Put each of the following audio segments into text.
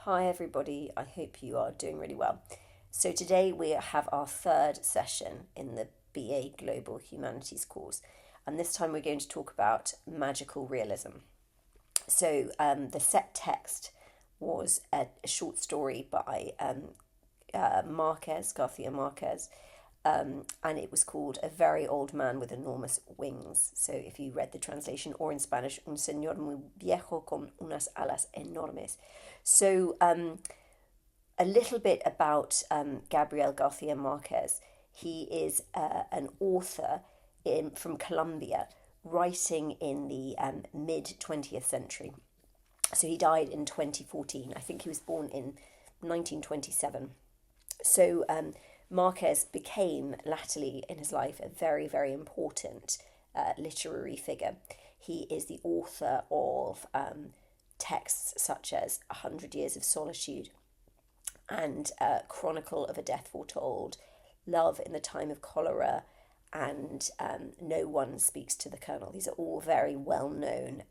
Hi everybody, I hope you are doing really well. So today we have our third session in the BA Global Humanities course, and this time we're going to talk about magical realism. So the set text was a short story by Marquez, Garcia Marquez, and it was called A Very Old Man with Enormous Wings. So if you read the translation, or in Spanish, un señor muy viejo con unas alas enormes. So a little bit about Gabriel Garcia Marquez. He is an author from Colombia, writing in the mid-20th century. So he died in 2014. I think he was born in 1927. So Marquez became latterly in his life a very, very important literary figure. He is the author of texts such as 100 Years of Solitude and Chronicle of a Death Foretold, Love in the Time of Cholera, and No One Speaks to the Colonel. These are all very well-known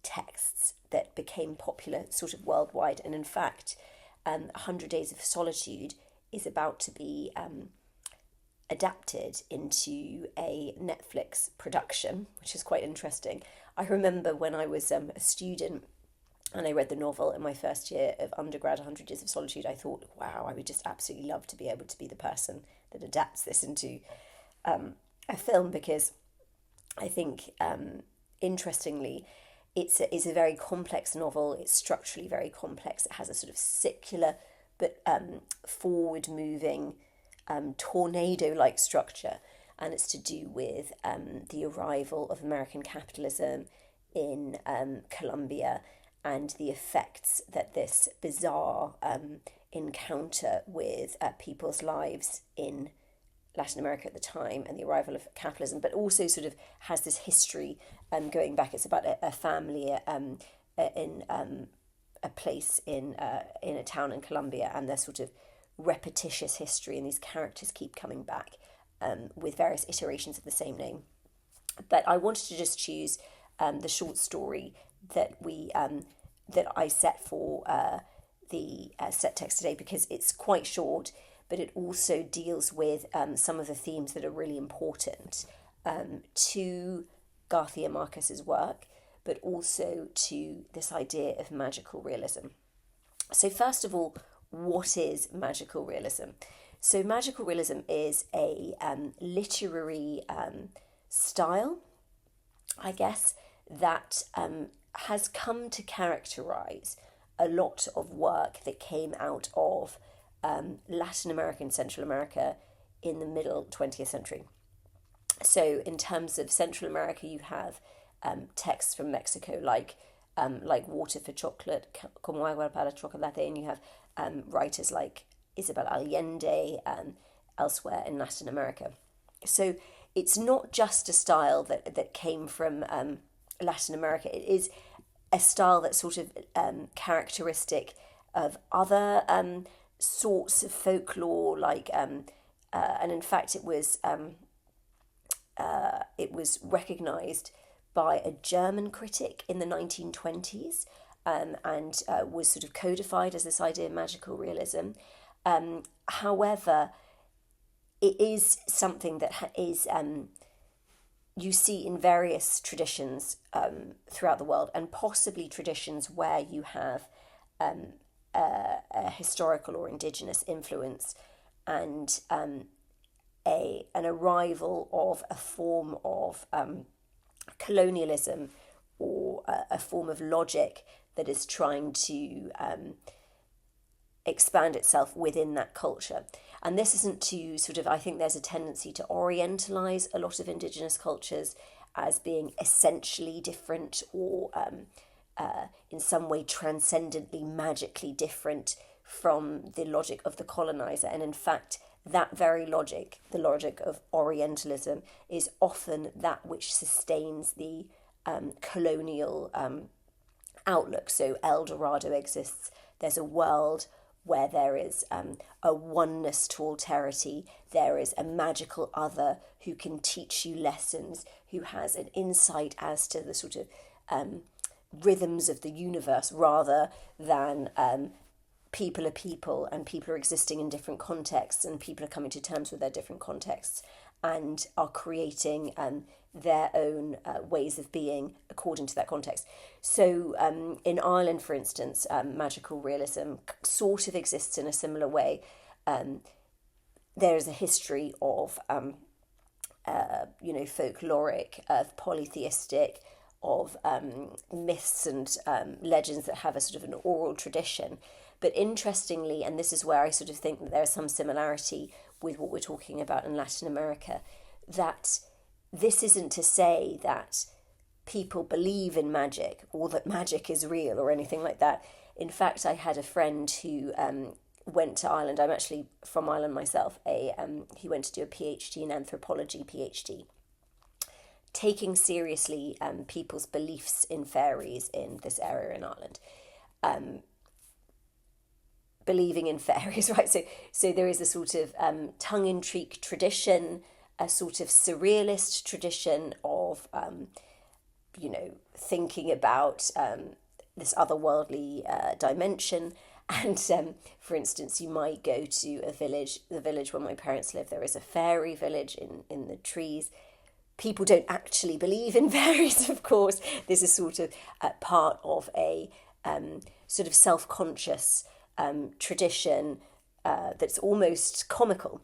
texts that became popular sort of worldwide. And in fact, 100 Days of Solitude is about to be adapted into a Netflix production, which is quite interesting. I remember when I was a student and I read the novel in my first year of undergrad, 100 Years of Solitude, I thought, wow, I would just absolutely love to be able to be the person that adapts this into a film, because I think, interestingly, it's a very complex novel. It's structurally very complex. It has a sort of secular but forward-moving, tornado-like structure, and it's to do with the arrival of American capitalism in Colombia and the effects that this bizarre encounter with people's lives in Latin America at the time, and the arrival of capitalism, but also sort of has this history going back. It's about a family in a place in a town in Colombia, and their sort of repetitious history, and these characters keep coming back with various iterations of the same name. But I wanted to just choose the short story that I set for the set text today, because it's quite short, but it also deals with some of the themes that are really important to Garcia Marquez's work, but also to this idea of magical realism. So first of all, what is magical realism? So magical realism is a literary style, I guess, that has come to characterize a lot of work that came out of Latin America and Central America in the middle 20th century. So in terms of Central America, you have texts from Mexico like Water for Chocolate, Como Agua para Chocolate, and you have writers like Isabel Allende elsewhere in Latin America. So it's not just a style that came from Latin America. It is a style that's sort of characteristic of other sorts of folklore, like and in fact it was recognised by a German critic in the 1920s, and was sort of codified as this idea of magical realism. However, it is something that is you see in various traditions throughout the world, and possibly traditions where you have a historical or indigenous influence, and an arrival of a form of colonialism, or a form of logic that is trying to expand itself within that culture. And this isn't to sort of, I think there's a tendency to orientalize a lot of indigenous cultures as being essentially different, or in some way transcendently, magically different from the logic of the colonizer. And in fact, that very logic, the logic of Orientalism, is often that which sustains the colonial outlook. So El Dorado exists. There's a world where there is a oneness to alterity. There is a magical other who can teach you lessons, who has an insight as to the sort of rhythms of the universe rather than people are people and people are existing in different contexts and people are coming to terms with their different contexts and are creating their own ways of being according to that context. So in Ireland, for instance, magical realism sort of exists in a similar way. There is a history of, folkloric, of polytheistic, of myths and legends that have a sort of an oral tradition. But interestingly, and this is where I sort of think that there is some similarity with what we're talking about in Latin America, that this isn't to say that people believe in magic or that magic is real or anything like that. In fact, I had a friend who went to Ireland. I'm actually from Ireland myself. He went to do a PhD in anthropology, PhD, taking seriously people's beliefs in fairies in this area in Ireland. Believing in fairies, right? So there is a sort of tongue-in-cheek tradition, a sort of surrealist tradition of, thinking about this otherworldly dimension. And for instance, you might go to the village where my parents live. There is a fairy village in the trees. People don't actually believe in fairies, of course. This is sort of part of a sort of self-conscious tradition that's almost comical.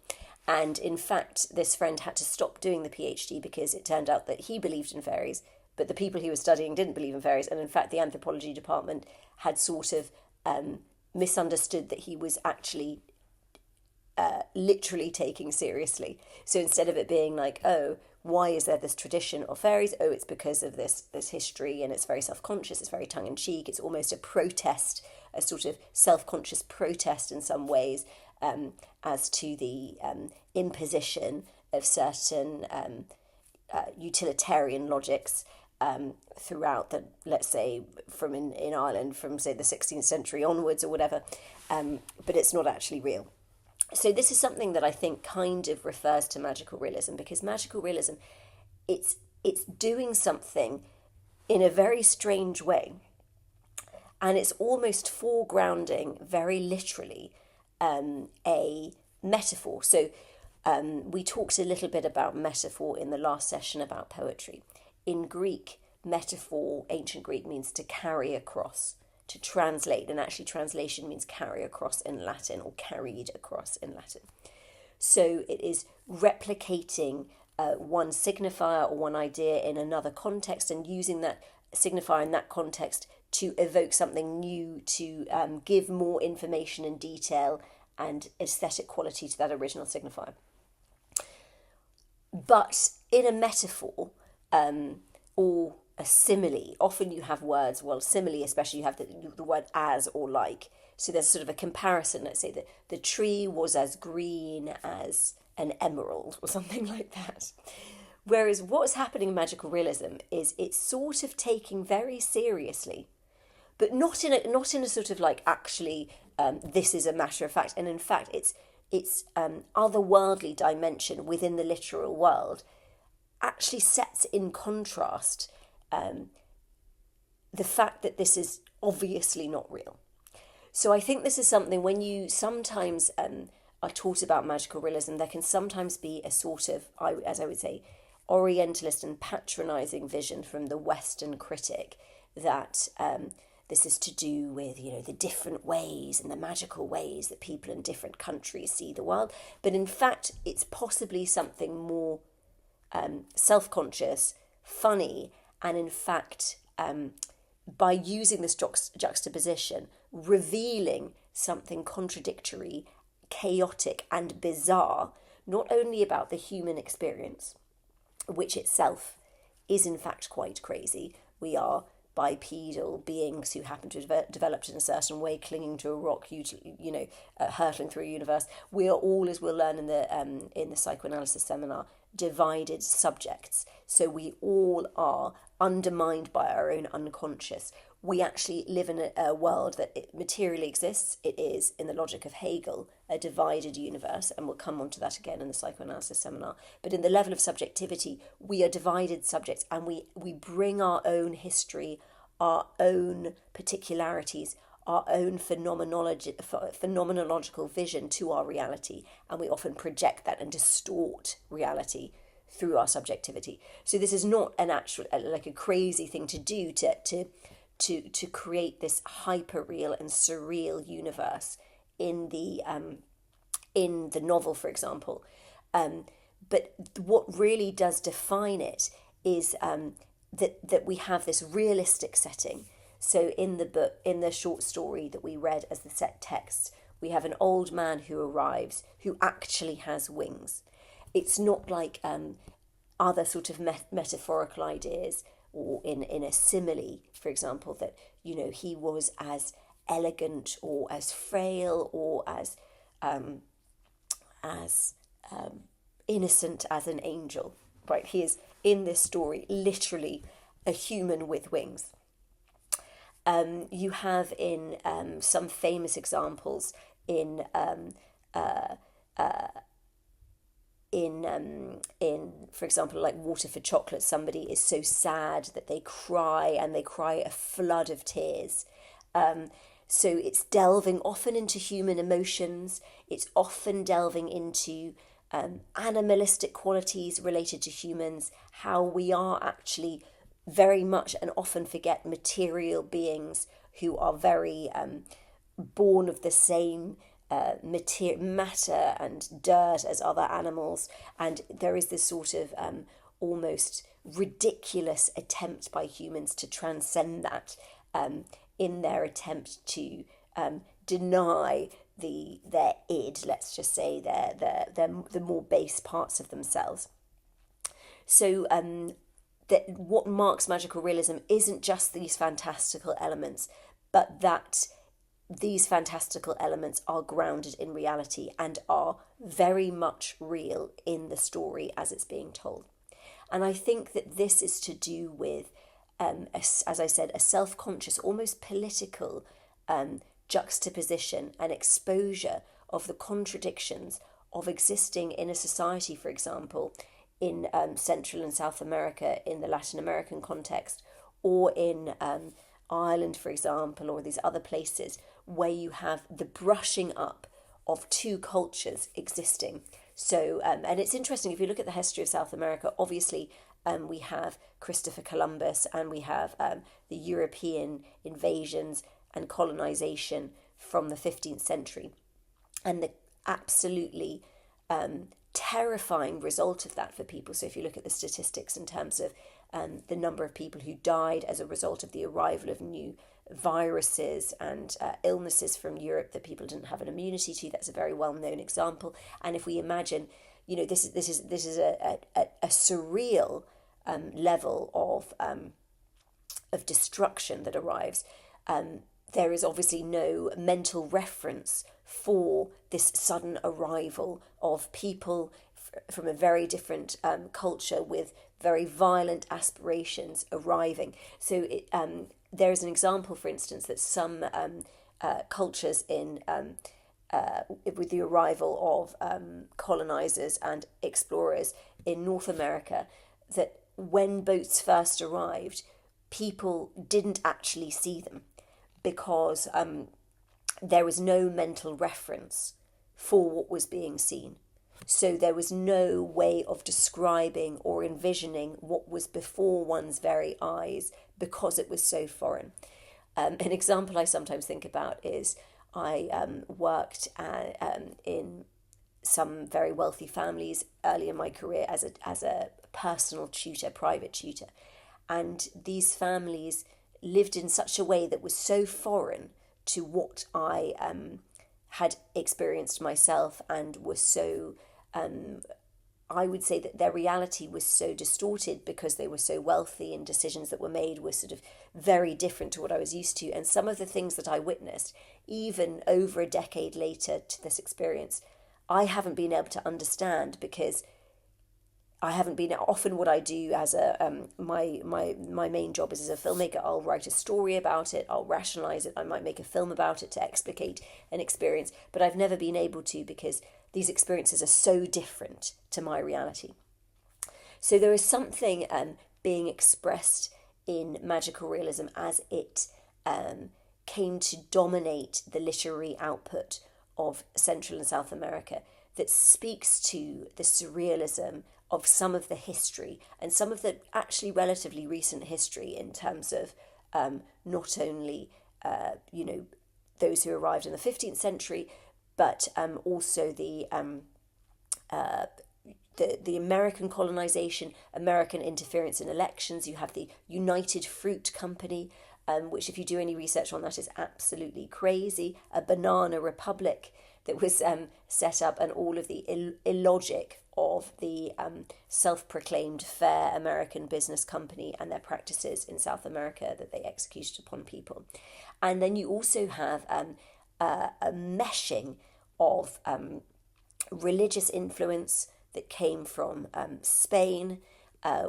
And in fact, this friend had to stop doing the PhD because it turned out that he believed in fairies, but the people he was studying didn't believe in fairies. And in fact, the anthropology department had sort of misunderstood that he was actually literally taking seriously. So instead of it being like, oh, why is there this tradition of fairies? Oh, it's because of this history, and it's very self-conscious, it's very tongue-in-cheek, it's almost a protest, a sort of self-conscious protest in some ways, as to the imposition of certain utilitarian logics throughout the, let's say, from in Ireland, from say the 16th century onwards or whatever, but it's not actually real. So this is something that I think kind of refers to magical realism, because magical realism, it's doing something in a very strange way, and it's almost foregrounding very literally a metaphor. So we talked a little bit about metaphor in the last session about poetry. In Greek, metaphor, ancient Greek, means to carry across, to translate, and actually translation means carry across in Latin, or carried across in Latin. So it is replicating one signifier or one idea in another context and using that signifier in that context to evoke something new, to give more information and detail and aesthetic quality to that original signifier. But in a metaphor or a simile, often you have words, well, simile especially, you have the word as or like. So there's sort of a comparison. Let's say that the tree was as green as an emerald or something like that. Whereas what's happening in magical realism is it's sort of taking very seriously, but not in a sort of like actually this is a matter of fact. And in fact, it's otherworldly dimension within the literal world actually sets in contrast the fact that this is obviously not real. So I think this is something, when you sometimes are taught about magical realism, there can sometimes be a sort of, as I would say, orientalist and patronizing vision from the Western critic that this is to do with, the different ways and the magical ways that people in different countries see the world. But in fact, it's possibly something more self-conscious, funny, and in fact, by using this juxtaposition, revealing something contradictory, chaotic, and bizarre, not only about the human experience, which itself is in fact quite crazy. We are bipedal beings who happen to have developed in a certain way, clinging to a rock, hurtling through a universe. We are all, as we'll learn in the psychoanalysis seminar, divided subjects. So we all are undermined by our own unconscious. We actually live in a world that it materially exists. It is, in the logic of Hegel, a divided universe, and we'll come on to that again in the psychoanalysis seminar. But in the level of subjectivity, we are divided subjects, and we bring our own history, our own particularities, our own phenomenological vision to our reality, and we often project that and distort reality through our subjectivity. So this is not an actual, like a crazy thing to do to create this hyper-real and surreal universe in the novel, for example. But what really does define it is that we have this realistic setting. So in the book, in the short story that we read as the set text, we have an old man who arrives who actually has wings. It's not like other sort of metaphorical ideas, or in a simile, for example, that, you know, he was as elegant or as frail or as innocent as an angel, right? He is, in this story, literally a human with wings. You have in some famous examples in for example, like Water for Chocolate, somebody is so sad that they cry, and they cry a flood of tears. So it's delving often into human emotions. It's often delving into animalistic qualities related to humans, how we are actually very much and often forget material beings who are very born of the same matter and dirt as other animals. And there is this sort of almost ridiculous attempt by humans to transcend that in their attempt to deny their id, let's just say, the more base parts of themselves. So that what marks magical realism isn't just these fantastical elements, but that these fantastical elements are grounded in reality and are very much real in the story as it's being told. And I think that this is to do with, as I said, a self-conscious, almost political juxtaposition and exposure of the contradictions of existing in a society, for example, in Central and South America, in the Latin American context, or in Ireland, for example, or these other places where you have the brushing up of two cultures existing. So, and it's interesting, if you look at the history of South America, obviously we have Christopher Columbus, and we have the European invasions and colonization from the 15th century. And the absolutely terrifying result of that for people. So if you look at the statistics in terms of the number of people who died as a result of the arrival of new viruses and illnesses from Europe that people didn't have an immunity to, that's a very well-known example. And if we imagine, you know, this is a surreal level of destruction that arrives. There is obviously no mental reference for this sudden arrival of people from a very different culture with very violent aspirations arriving. So there is an example, for instance, that some cultures in with the arrival of colonizers and explorers in North America, that when boats first arrived, people didn't actually see them because there was no mental reference for what was being seen. So there was no way of describing or envisioning what was before one's very eyes because it was so foreign. An example I sometimes think about is I worked in some very wealthy families early in my career as a personal tutor, private tutor. And these families lived in such a way that was so foreign to what I had experienced myself, and was so, I would say that their reality was so distorted because they were so wealthy, and decisions that were made were sort of very different to what I was used to. And some of the things that I witnessed, even over a decade later to this experience, I haven't been able to understand because I haven't been, often what I do as a, my main job is as a filmmaker, I'll write a story about it, I'll rationalize it, I might make a film about it to explicate an experience, but I've never been able to because these experiences are so different to my reality. So there is something being expressed in magical realism as it came to dominate the literary output of Central and South America that speaks to the surrealism of some of the history and some of the actually relatively recent history in terms of not only, those who arrived in the 15th century, but also the American colonization, American interference in elections. You have the United Fruit Company, which if you do any research on that is absolutely crazy, a banana republic that was set up, and all of the illogic of the self-proclaimed fair American business company and their practices in South America that they executed upon people. And then you also have a meshing of religious influence that came from Spain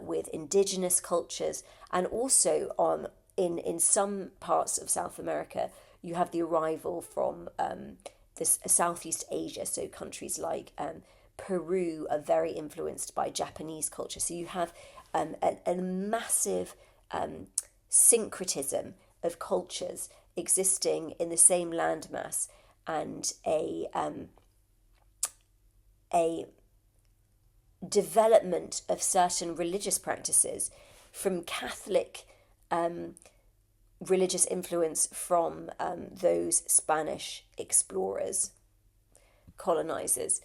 with indigenous cultures, and also in some parts of South America you have the arrival from Southeast Asia, so countries like Peru are very influenced by Japanese culture. So you have a massive syncretism of cultures existing in the same landmass, and a development of certain religious practices from Catholic religious influence from those Spanish explorers, colonizers,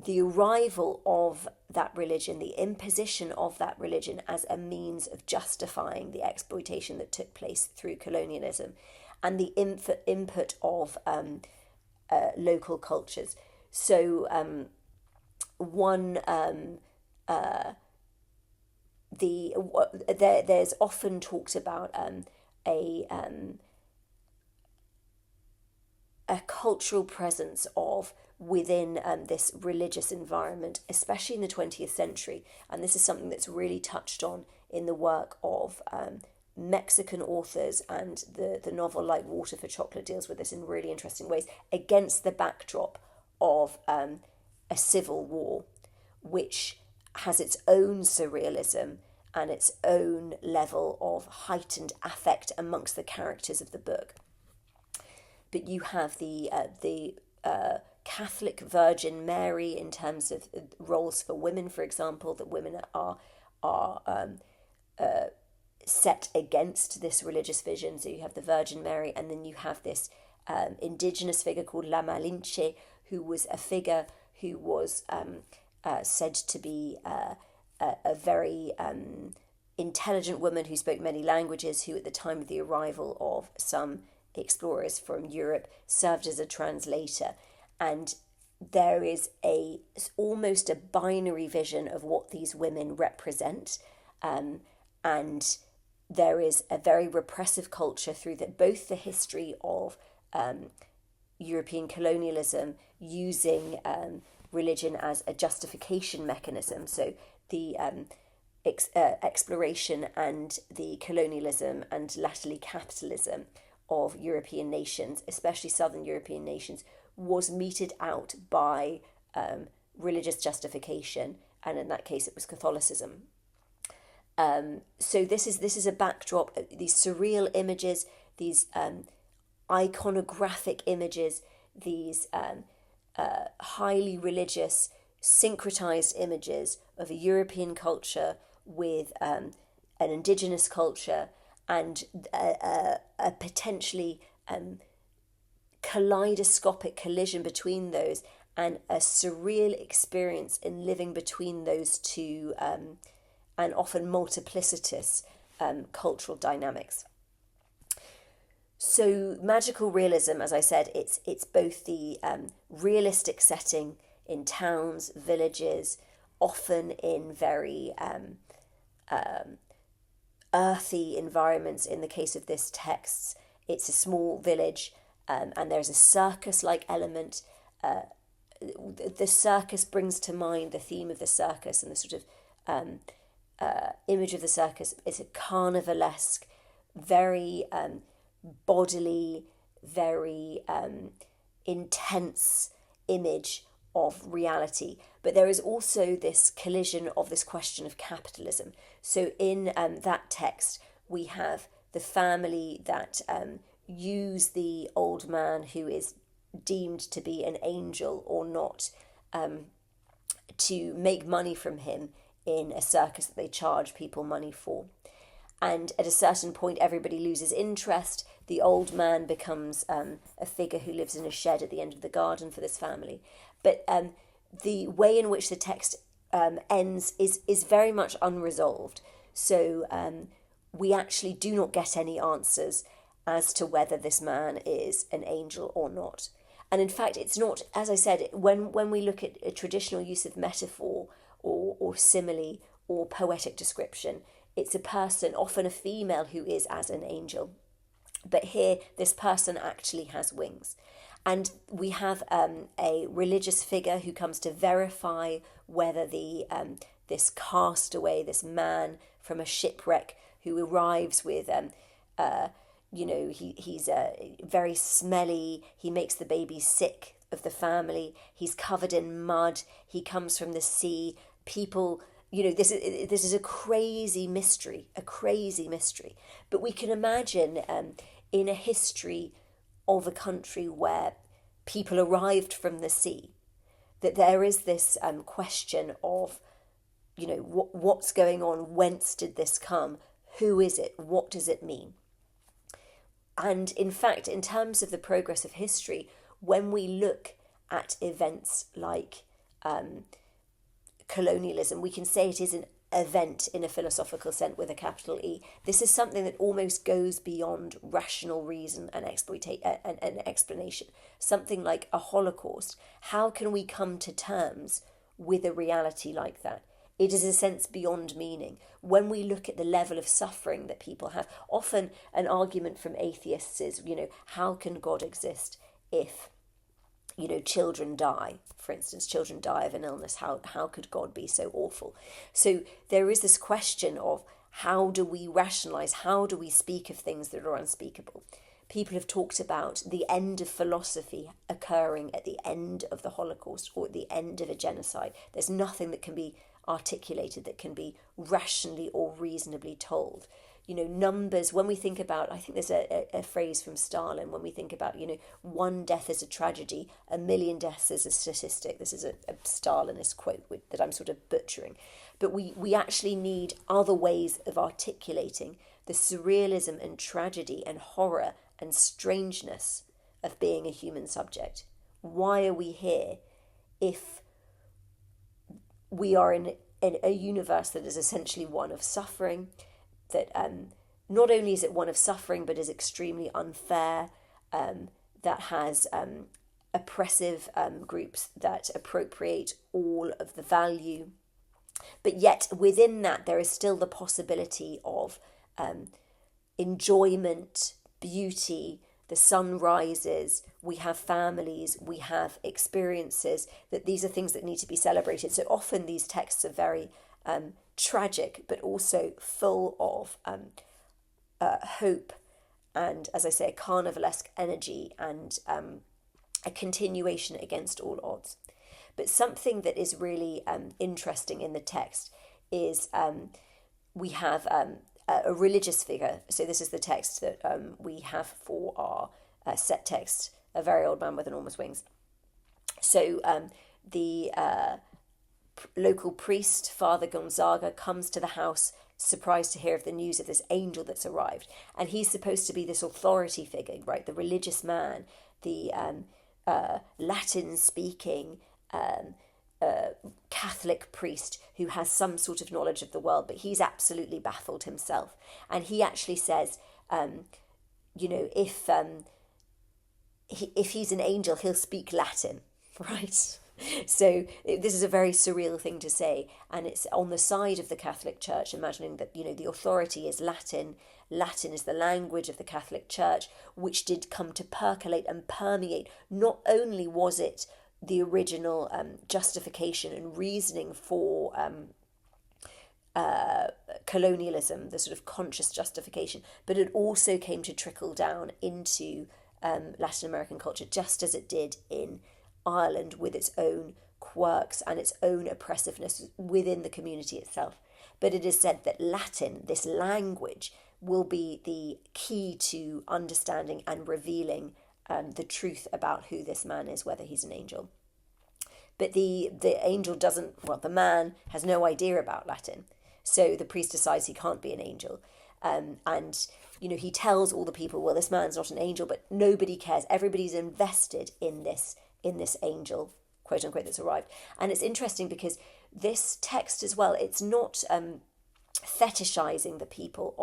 the arrival of that religion, the imposition of that religion as a means of justifying the exploitation that took place through colonialism, and the input of local cultures. So there's often talked about a cultural presence of within this religious environment, especially in the 20th century. And this is something that's really touched on in the work of Mexican authors, and the novel Like Water for Chocolate deals with this in really interesting ways, against the backdrop of a civil war, which has its own surrealism and its own level of heightened affect amongst the characters of the book. But you have the Catholic Virgin Mary in terms of roles for women, for example, that women are set against this religious vision. So you have the Virgin Mary, and then you have this indigenous figure called La Malinche, who was a figure who was said to be a very intelligent woman who spoke many languages, who at the time of the arrival of some explorers from Europe served as a translator. And there is almost a binary vision of what these women represent, and there is a very repressive culture through both the history of European colonialism using religion as a justification mechanism. So the exploration and the colonialism and latterly capitalism of European nations, especially Southern European nations, was meted out by religious justification, and in that case it was Catholicism. So this is a backdrop, these surreal images, these iconographic images, these highly religious, syncretized images of a European culture with an indigenous culture, and a potentially kaleidoscopic collision between those, and a surreal experience in living between those two and often multiplicitous cultural dynamics. So magical realism, as I said, it's both the realistic setting in towns, villages, often in very earthy environments. In the case of this text, it's a small village, and there's a circus-like element. The circus brings to mind the theme of the circus, and the sort of image of the circus is a carnivalesque, very bodily, very intense image of reality. But there is also this collision of this question of capitalism. So in that text, we have the family that use the old man who is deemed to be an angel or not to make money from him in a circus that they charge people money for. And at a certain point, everybody loses interest. The old man becomes a figure who lives in a shed at the end of the garden for this family. But the way in which the text ends is very much unresolved. So we actually do not get any answers as to whether this man is an angel or not. And in fact, it's not, as I said, when we look at a traditional use of metaphor or simile or poetic description, it's a person, often a female, who is as an angel. But here, this person actually has wings. And we have a religious figure who comes to verify whether this castaway, this man from a shipwreck who arrives with, he's very smelly, he makes the baby sick of the family, he's covered in mud, he comes from the sea, people... this is a crazy mystery. But we can imagine in a history of a country where people arrived from the sea, that there is this question of, what's going on? Whence did this come? Who is it? What does it mean? And in fact, in terms of the progress of history, when we look at events like colonialism, we can say it is an event in a philosophical sense with a capital E. This is something that almost goes beyond rational reason and explanation. Something like a Holocaust. How can we come to terms with a reality like that? It is a sense beyond meaning. When we look at the level of suffering that people have, often an argument from atheists is, how can God exist if children die? For instance, children die of an illness. How could God be so awful? So there is this question of how do we rationalize, how do we speak of things that are unspeakable? People have talked about the end of philosophy occurring at the end of the Holocaust or at the end of a genocide. There's nothing that can be articulated, that can be rationally or reasonably told. Numbers, when we think about, I think there's a phrase from Stalin, when we think about, one death is a tragedy, 1,000,000 deaths is a statistic. This is a Stalinist quote that I'm sort of butchering. But we actually need other ways of articulating the surrealism and tragedy and horror and strangeness of being a human subject. Why are we here if we are in a universe that is essentially one of suffering, that not only is it one of suffering, but is extremely unfair, that has oppressive groups that appropriate all of the value. But yet within that, there is still the possibility of enjoyment, beauty. The sun rises, we have families, we have experiences, that these are things that need to be celebrated. So often these texts are very tragic, but also full of hope and, as I say, a carnivalesque energy and a continuation against all odds. But something that is really interesting in the text is we have a religious figure. So this is the text that we have for our set text, A Very Old Man with Enormous Wings. So the local priest, Father Gonzaga, comes to the house, surprised to hear of the news of this angel that's arrived. And he's supposed to be this authority figure, right? The religious man, the Latin-speaking Catholic priest who has some sort of knowledge of the world, but he's absolutely baffled himself. And he actually says, if he's an angel, he'll speak Latin, right? So this is a very surreal thing to say, and it's on the side of the Catholic Church, imagining that, the authority is Latin. Latin is the language of the Catholic Church, which did come to percolate and permeate. Not only was it the original justification and reasoning for colonialism, the sort of conscious justification, but it also came to trickle down into Latin American culture, just as it did in Ireland, with its own quirks and its own oppressiveness within the community itself. But it is said that Latin, this language, will be the key to understanding and revealing the truth about who this man is, whether he's an angel. But the angel doesn't, well, the man has no idea about Latin. So the priest decides he can't be an angel. And, he tells all the people, well, this man's not an angel, but nobody cares. Everybody's invested in this angel, quote unquote, that's arrived. And it's interesting because this text as well, it's not fetishizing the people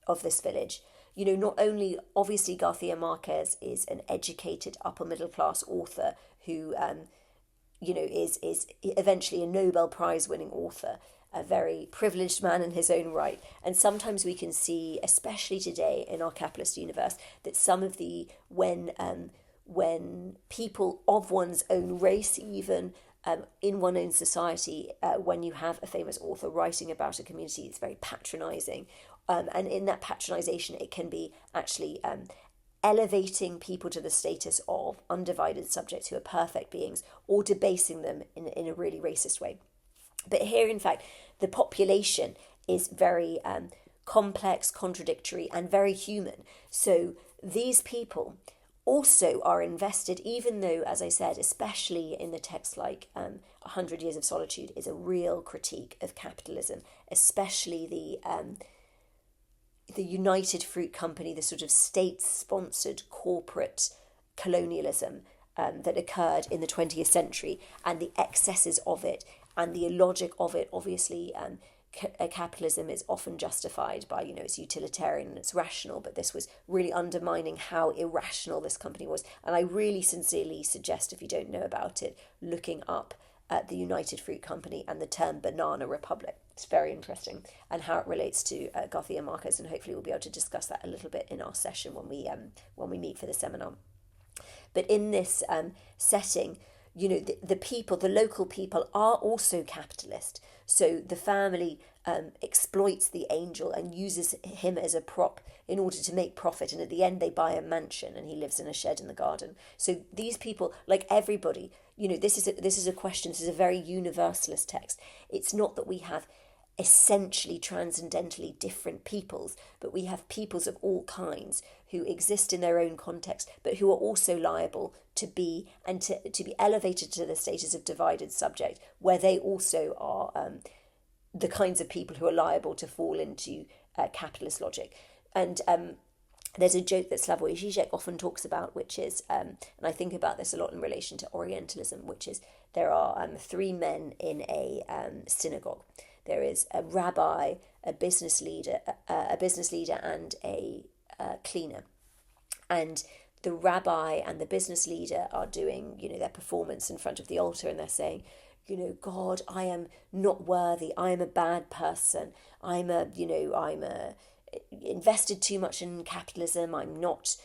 of this village. Not only, obviously, Garcia Marquez is an educated upper middle class author who is eventually a Nobel Prize winning author, a very privileged man in his own right. And sometimes we can see, especially today in our capitalist universe, that some of the, when people of one's own race even, in one's own society, when you have a famous author writing about a community, it's very patronizing. And in that patronization, it can be actually elevating people to the status of undivided subjects who are perfect beings, or debasing them in a really racist way. But here, in fact, the population is very complex, contradictory, and very human. So these people also are invested, even though, as I said, especially in the text like 100 Years of Solitude is a real critique of capitalism, especially the United Fruit Company, the sort of state-sponsored corporate colonialism that occurred in the 20th century, and the excesses of it, and the illogic of it. Obviously, capitalism is often justified by, it's utilitarian and it's rational, but this was really undermining how irrational this company was. And I really sincerely suggest, if you don't know about it, looking up the United Fruit Company and the term banana republic. It's very interesting, and how it relates to Garcia Marquez, and hopefully we'll be able to discuss that a little bit in our session when we meet for the seminar. But in this setting, the people, the local people, are also capitalist. So the family exploits the angel and uses him as a prop in order to make profit. And at the end, they buy a mansion and he lives in a shed in the garden. So these people, like everybody, this is a question. This is a very universalist text. It's not that we have essentially transcendentally different peoples, but we have peoples of all kinds who exist in their own context, but who are also liable to be elevated to the status of divided subject, where they also are the kinds of people who are liable to fall into capitalist logic. And there's a joke that Slavoj Žižek often talks about, which is, and I think about this a lot in relation to Orientalism, which is there are three men in a synagogue. There is a rabbi, a business leader, and a cleaner. And the rabbi and the business leader are doing, their performance in front of the altar, and they're saying, God, I am not worthy. I am a bad person. I'm invested too much in capitalism. I'm not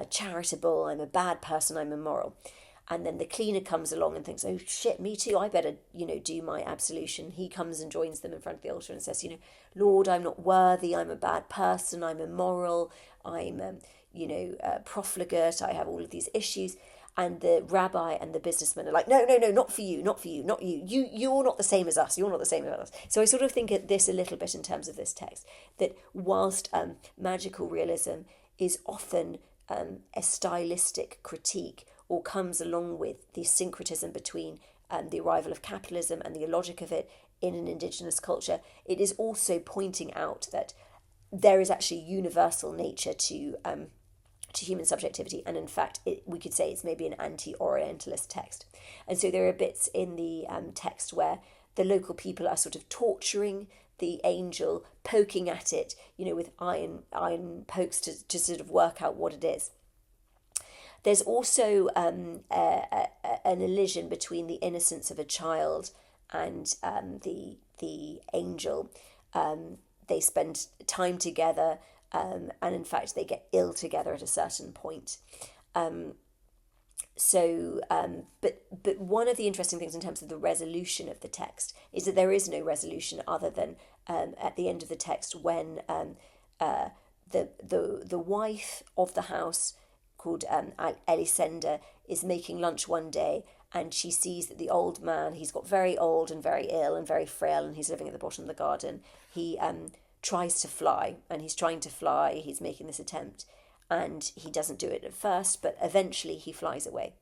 charitable. I'm a bad person. I'm immoral. And then the cleaner comes along and thinks, oh shit, me too, I better, do my absolution. He comes and joins them in front of the altar and says, Lord, I'm not worthy, I'm a bad person, I'm immoral, I'm, profligate, I have all of these issues. And the rabbi and the businessman are like, no, not for you, not you. You're not the same as us, So I sort of think of this a little bit in terms of this text, that whilst magical realism is often a stylistic critique, or comes along with the syncretism between the arrival of capitalism and the illogic of it in an indigenous culture, it is also pointing out that there is actually universal nature to human subjectivity, and in fact we could say it's maybe an anti-Orientalist text. And so there are bits in the text where the local people are sort of torturing the angel, poking at it, with iron pokes to sort of work out what it is. There's also an elision between the innocence of a child and the angel. They spend time together, and in fact they get ill together at a certain point. But one of the interesting things in terms of the resolution of the text is that there is no resolution other than at the end of the text when the wife of the house, called Elisenda, is making lunch one day, and she sees that the old man, he's got very old and very ill and very frail, and he's living at the bottom of the garden. He tries to fly, and he's trying to fly, he's making this attempt, and he doesn't do it at first, but eventually he flies away.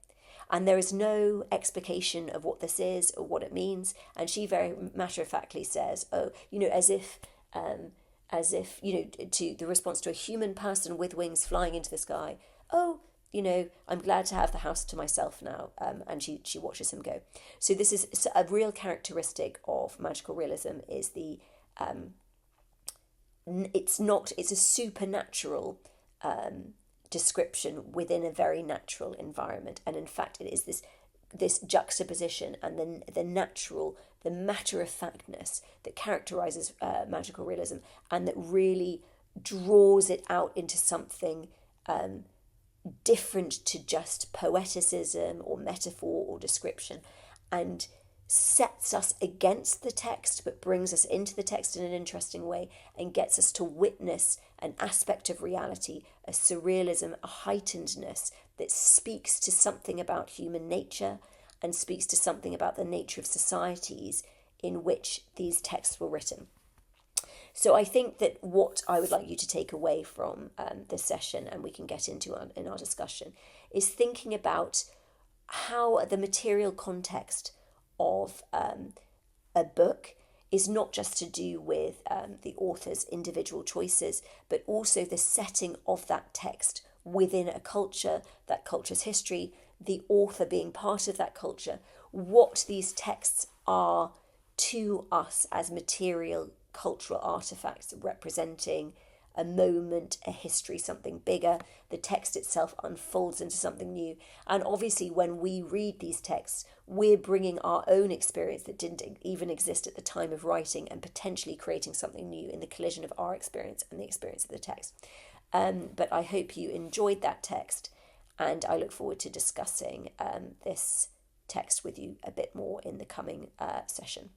And there is no explication of what this is or what it means. And she very matter-of-factly says, oh, as if, to the response to a human person with wings flying into the sky, oh, I'm glad to have the house to myself now. And she watches him go. So this is a real characteristic of magical realism, is it's a supernatural description within a very natural environment. And in fact, it is this juxtaposition and then the natural, the matter-of-factness that characterizes magical realism, and that really draws it out into something different to just poeticism or metaphor or description, and sets us against the text but brings us into the text in an interesting way, and gets us to witness an aspect of reality, a surrealism, a heightenedness that speaks to something about human nature and speaks to something about the nature of societies in which these texts were written. So I think that what I would like you to take away from this session, and we can get into in our discussion, is thinking about how the material context of a book is not just to do with the author's individual choices, but also the setting of that text within a culture, that culture's history, the author being part of that culture, what these texts are to us as material cultural artifacts representing a moment, a history, something bigger. The text itself unfolds into something new. And obviously, when we read these texts, we're bringing our own experience that didn't even exist at the time of writing, and potentially creating something new in the collision of our experience and the experience of the text. But I hope you enjoyed that text, and I look forward to discussing this text with you a bit more in the coming session.